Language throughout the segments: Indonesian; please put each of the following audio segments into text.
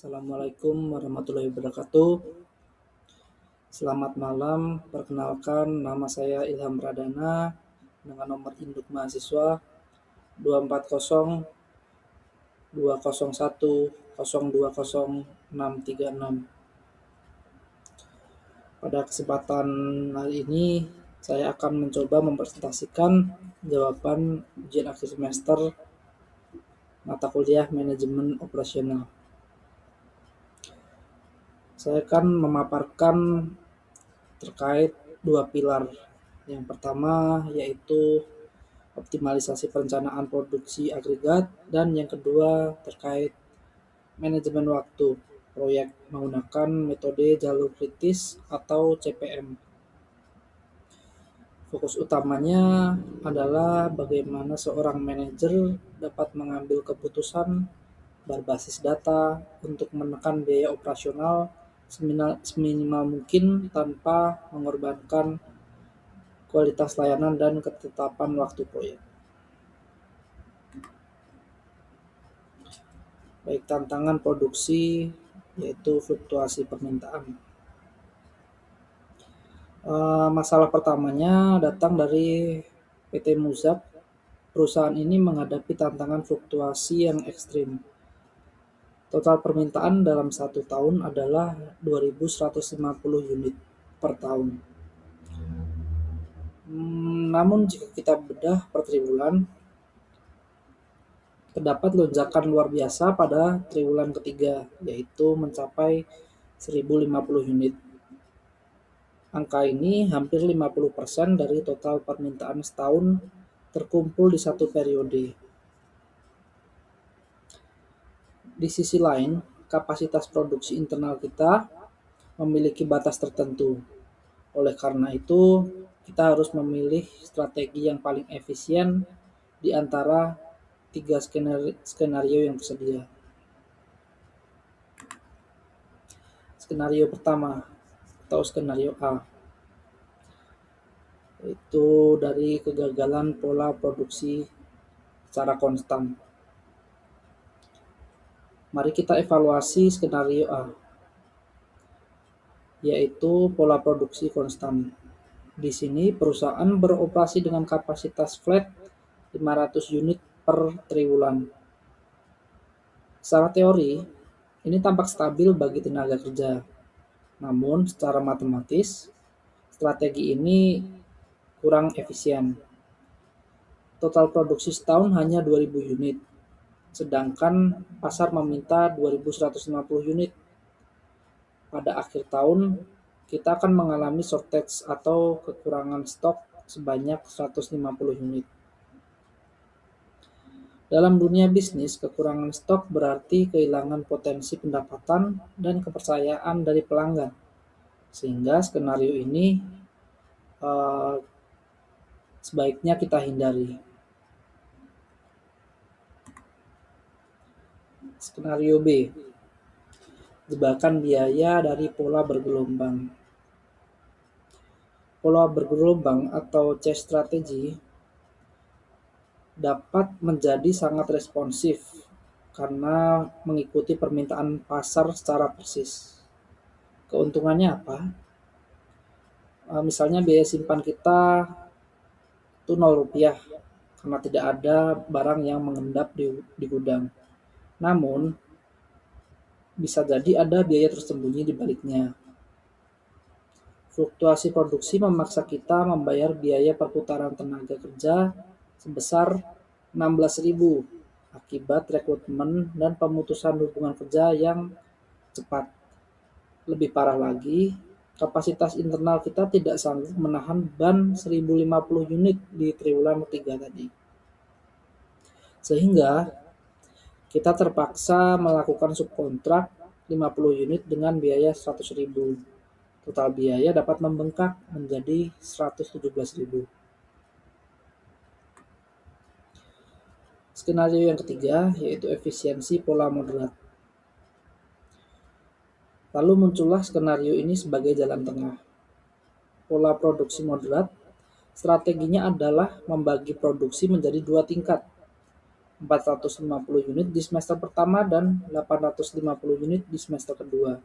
Assalamualaikum warahmatullahi wabarakatuh. Selamat malam, perkenalkan nama saya Ilham Pradana dengan nomor induk mahasiswa 2401201020636. Pada kesempatan hari ini, saya akan mencoba mempresentasikan jawaban ujian akhir semester mata kuliah manajemen operasional. Saya akan memaparkan terkait dua pilar. Yang pertama yaitu optimalisasi perencanaan produksi agregat, dan yang kedua terkait manajemen waktu proyek menggunakan metode jalur kritis atau CPM. Fokus utamanya adalah bagaimana seorang manajer dapat mengambil keputusan berbasis data untuk menekan biaya operasional seminimal mungkin tanpa mengorbankan kualitas layanan dan ketetapan waktu proyek. Baik, tantangan produksi yaitu fluktuasi permintaan. Masalah pertamanya datang dari PT Muzak. Perusahaan ini menghadapi tantangan fluktuasi yang ekstrim. Total permintaan dalam 1 tahun adalah 2.150 unit per tahun. Namun jika kita bedah per triwulan, terdapat lonjakan luar biasa pada triwulan ketiga, yaitu mencapai 1.050 unit. Angka ini hampir 50% dari total permintaan setahun terkumpul di satu periode. Di sisi lain, kapasitas produksi internal kita memiliki batas tertentu. Oleh karena itu, kita harus memilih strategi yang paling efisien di antara 3 skenario yang tersedia. Skenario pertama atau skenario A, yaitu dari kegagalan pola produksi secara konstan. Mari kita evaluasi skenario A, yaitu pola produksi konstan. Di sini perusahaan beroperasi dengan kapasitas flat 500 unit per triwulan. Secara teori, ini tampak stabil bagi tenaga kerja. Namun, secara matematis, strategi ini kurang efisien. Total produksi setahun hanya 2.000 unit, sedangkan pasar meminta 2.150 unit. Pada akhir tahun, kita akan mengalami shortage atau kekurangan stok sebanyak 150 unit. Dalam dunia bisnis, kekurangan stok berarti kehilangan potensi pendapatan dan kepercayaan dari pelanggan. Sehingga skenario ini sebaiknya kita hindari. Skenario B, jebakan biaya dari pola bergelombang. Pola bergelombang atau chase strategy dapat menjadi sangat responsif karena mengikuti permintaan pasar secara persis. Keuntungannya apa? Misalnya biaya simpan kita itu Rp0 karena tidak ada barang yang mengendap di gudang. Namun, bisa jadi ada biaya tersembunyi di baliknya. Fluktuasi produksi memaksa kita membayar biaya perputaran tenaga kerja sebesar 16.000 akibat rekrutmen dan pemutusan hubungan kerja yang cepat. Lebih parah lagi, kapasitas internal kita tidak sanggup menahan beban 1.050 unit di triwulan ketiga tadi. Sehingga kita terpaksa melakukan subkontrak 50 unit dengan biaya 100.000. Total biaya dapat membengkak menjadi 117.000. Skenario yang ketiga yaitu efisiensi pola moderat. Lalu muncullah skenario ini sebagai jalan tengah. Pola produksi moderat, strateginya adalah membagi produksi menjadi 2 tingkat. 450 unit di semester pertama dan 850 unit di semester kedua.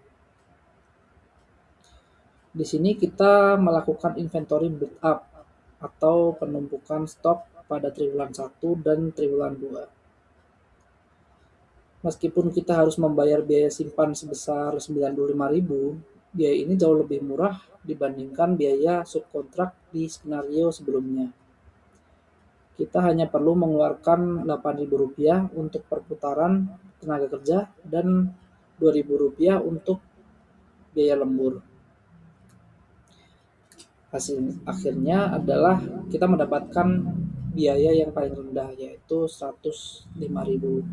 Di sini kita melakukan inventory build-up atau penumpukan stok pada triwulan 1 dan triwulan 2. Meskipun kita harus membayar biaya simpan sebesar 95.000, biaya ini jauh lebih murah dibandingkan biaya subkontrak di skenario sebelumnya. Kita hanya perlu mengeluarkan Rp8.000 untuk perputaran tenaga kerja dan Rp2.000 untuk biaya lembur. Hasil akhirnya adalah kita mendapatkan biaya yang paling rendah, yaitu Rp105.000.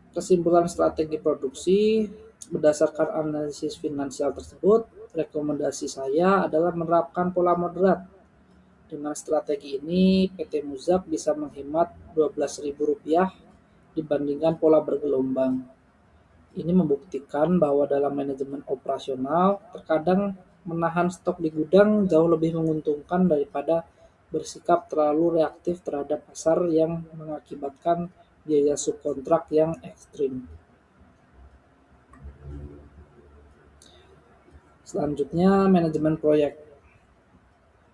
Kesimpulan strategi produksi berdasarkan analisis finansial tersebut, rekomendasi saya adalah menerapkan pola moderat. Dengan strategi ini, PT Muzak bisa menghemat Rp12.000 dibandingkan pola bergelombang. Ini membuktikan bahwa dalam manajemen operasional, terkadang menahan stok di gudang jauh lebih menguntungkan daripada bersikap terlalu reaktif terhadap pasar yang mengakibatkan biaya subkontrak yang ekstrim. Selanjutnya, manajemen proyek.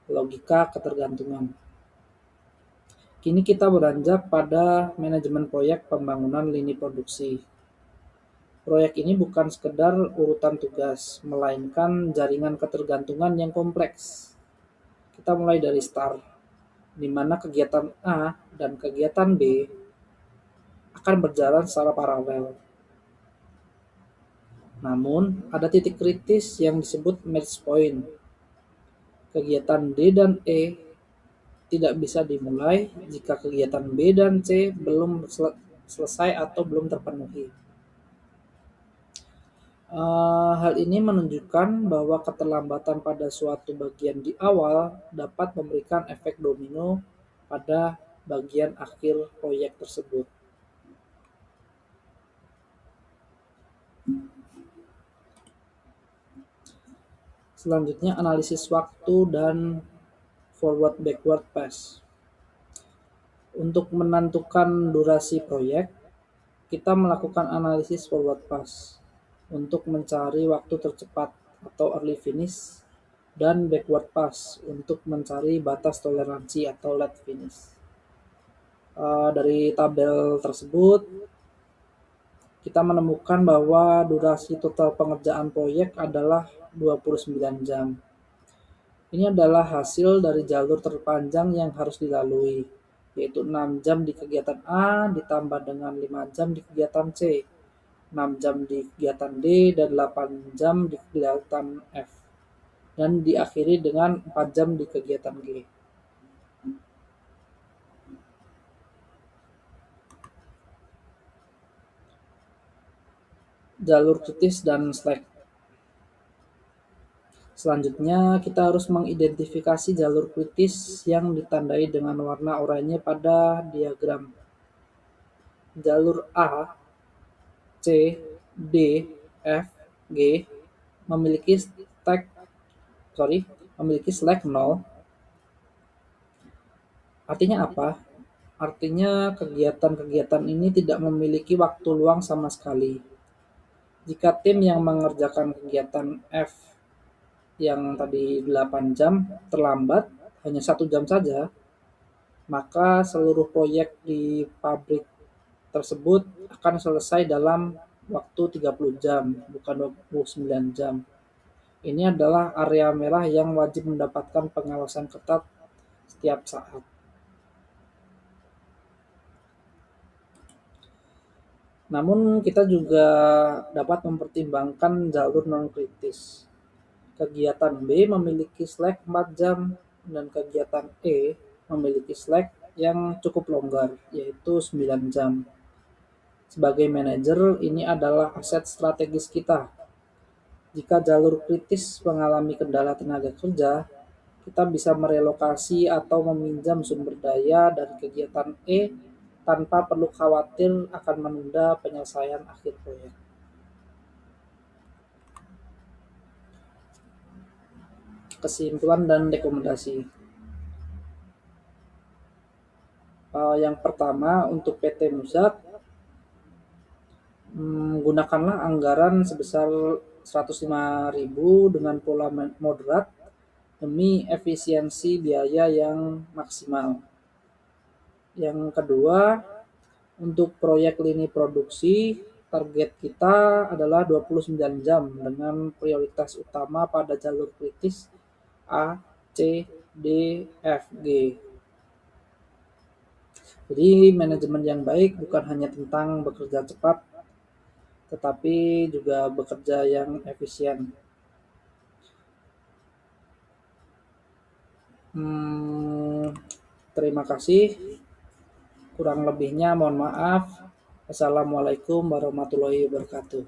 Logika ketergantungan. Kini kita beranjak pada manajemen proyek pembangunan lini produksi. Proyek ini bukan sekedar urutan tugas, melainkan jaringan ketergantungan yang kompleks. Kita mulai dari start, di mana kegiatan A dan kegiatan B akan berjalan secara paralel. Namun, ada titik kritis yang disebut match point. Kegiatan D dan E tidak bisa dimulai jika kegiatan B dan C belum selesai atau belum terpenuhi. Hal ini menunjukkan bahwa keterlambatan pada suatu bagian di awal dapat memberikan efek domino pada bagian akhir proyek tersebut. Selanjutnya, analisis waktu dan forward-backward pace. Untuk menentukan durasi proyek, kita melakukan analisis forward pace untuk mencari waktu tercepat atau early finish, dan backward pass untuk mencari batas toleransi atau late finish. Dari tabel tersebut, kita menemukan bahwa durasi total pengerjaan proyek adalah 29 jam. Ini adalah hasil dari jalur terpanjang yang harus dilalui, yaitu 6 jam di kegiatan A ditambah dengan 5 jam di kegiatan C, 6 jam di kegiatan D, dan 8 jam di kegiatan F, dan diakhiri dengan 4 jam di kegiatan G. Jalur kritis dan slack. Selanjutnya, kita harus mengidentifikasi jalur kritis yang ditandai dengan warna oranye pada diagram. Jalur A, C, D, F, G memiliki slack 0. Artinya apa? Artinya kegiatan-kegiatan ini tidak memiliki waktu luang sama sekali. Jika tim yang mengerjakan kegiatan F yang tadi 8 jam terlambat hanya 1 jam saja, maka seluruh proyek di pabrik tersebut akan selesai dalam waktu 30 jam, bukan 29 jam. Ini adalah area merah yang wajib mendapatkan pengawasan ketat setiap saat. Namun kita juga dapat mempertimbangkan jalur non-kritis. Kegiatan B memiliki slack 4 jam dan kegiatan E memiliki slack yang cukup longgar, yaitu 9 jam. Sebagai manajer, ini adalah aset strategis kita. Jika jalur kritis mengalami kendala tenaga kerja, kita bisa merelokasi atau meminjam sumber daya dari kegiatan E tanpa perlu khawatir akan menunda penyelesaian akhir proyek. Kesimpulan dan rekomendasi. Yang pertama untuk PT Musat, gunakanlah anggaran sebesar 105.000 dengan pola moderat demi efisiensi biaya yang maksimal. Yang kedua, untuk proyek lini produksi, target kita adalah 29 jam dengan prioritas utama pada jalur kritis A, C, D, F, G. Jadi manajemen yang baik bukan hanya tentang bekerja cepat, tetapi juga bekerja yang efisien. Terima kasih. Kurang lebihnya mohon maaf. Assalamualaikum warahmatullahi wabarakatuh.